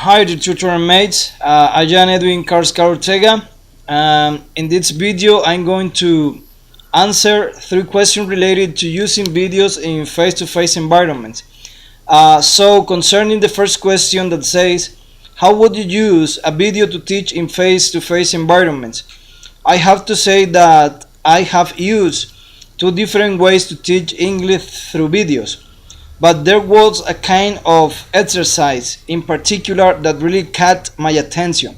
Hi, the tutor mates. I am Edwin Carrascal. In this video, I'm going to answer three questions related to using videos in face-to-face environments. So, concerning the first question that says, how would you use a video to teach in face-to-face environments? I have to say that I have used two different ways to teach English through videos. But there was a kind of exercise in particular that really caught my attention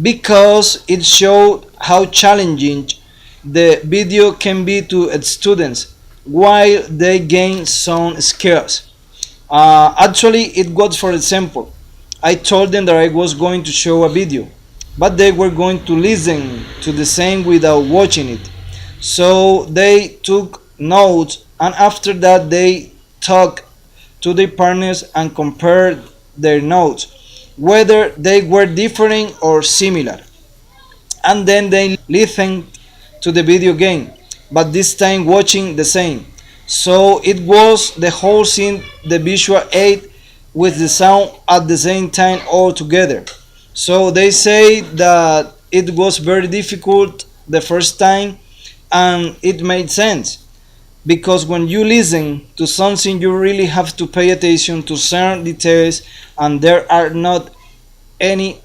because it showed how challenging the video can be to its students while they gain some skills. Actually, it was, for example, I told them that I was going to show a video, but they were going to listen to the same without watching it. So they took notes, and after that, they talked to their partners and compared their notes, whether they were different or similar. And then they listened to the video game, but this time watching the same. So it was the whole scene, the visual aid with the sound at the same time all together. So they say that it was very difficult the first time, and it made sense because when you listen to something you really have to pay attention to certain details, and there are not any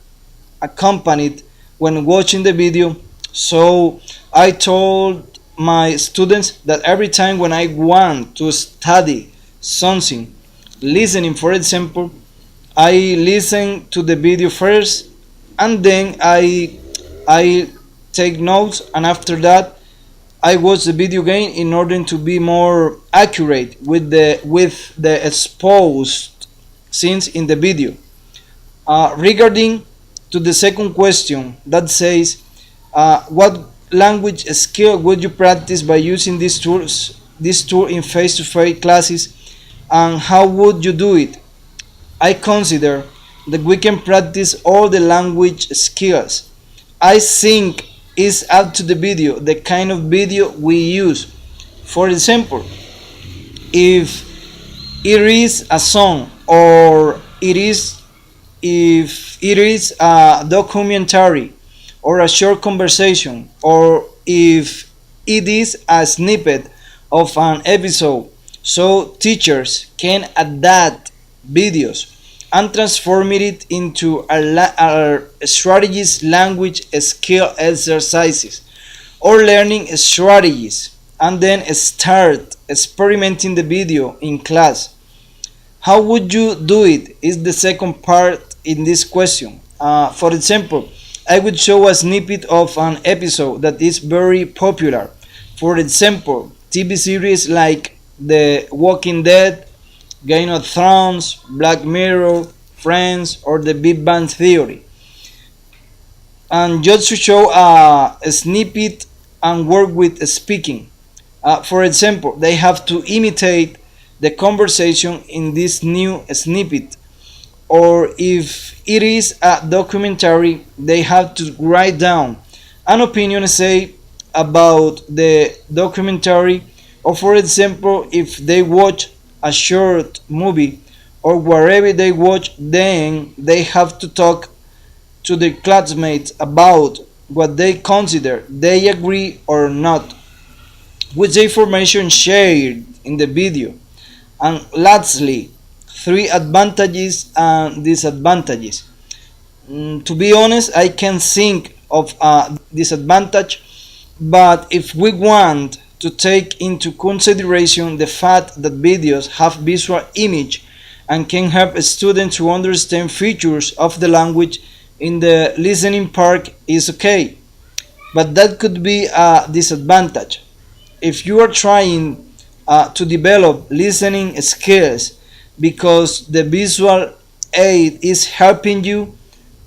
accompanied when watching the video. So I told my students that every time when I want to study something, listening for example, I listen to the video first, and then I take notes, and after that I watch the video game in order to be more accurate with the exposed scenes in the video. Regarding to the second question that says, what language skill would you practice by using this tool in face-to-face classes, and how would you do it? I consider that we can practice all the language skills. I think it's up to the video, the kind of video we use. For example, if it is a song, or if it is a documentary or a short conversation, or if it is a snippet of an episode, so teachers can adapt videos and transform it into our strategies, language skill exercises, or learning strategies, and then start experimenting the video in class. How would you do it is the second part in this question. For example, I would show a snippet of an episode that is very popular. For example, TV series like The Walking Dead, Game of Thrones, Black Mirror, Friends, or The Big Bang Theory. And just to show a snippet and work with speaking. For example, they have to imitate the conversation in this new snippet. Or if it is a documentary, they have to write down an opinion essay about the documentary. Or for example, if they watch a short movie or wherever they watch, then they have to talk to their classmates about what they consider they agree or not with the information shared in the video. And lastly, three advantages and disadvantages. To be honest, I can think of a disadvantage, but if we want to take into consideration the fact that videos have visual image and can help students to understand features of the language in the listening part, is okay. But that could be a disadvantage. If you are trying to develop listening skills because the visual aid is helping you,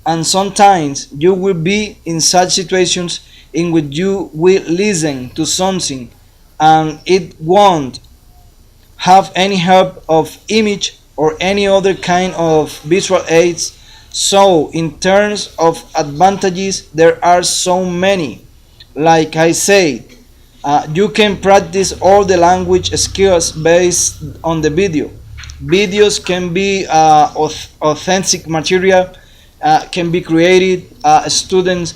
and sometimes you will be in such situations in which you will listen to something and it won't have any help of image or any other kind of visual aids. So in terms of advantages, there are so many. Like I said, you can practice all the language skills based on the video. Videos can be authentic material, can be created. Students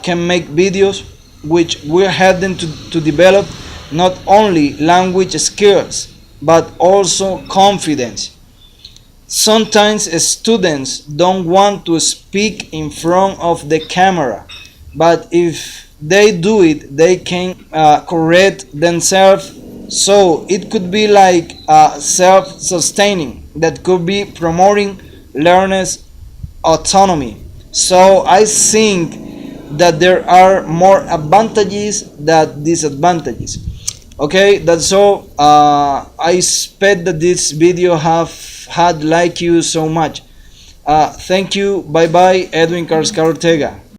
can make videos which will help them to develop not only language skills but also confidence. Sometimes students don't want to speak in front of the camera, but if they do it, they can correct themselves. So it could be like self sustaining, that could be promoting learners' autonomy. So I think that there are more advantages than disadvantages. Okay, that's all. I expect that this video have had like you so much. Thank you. Bye bye. Edwin Carrascal Ortega.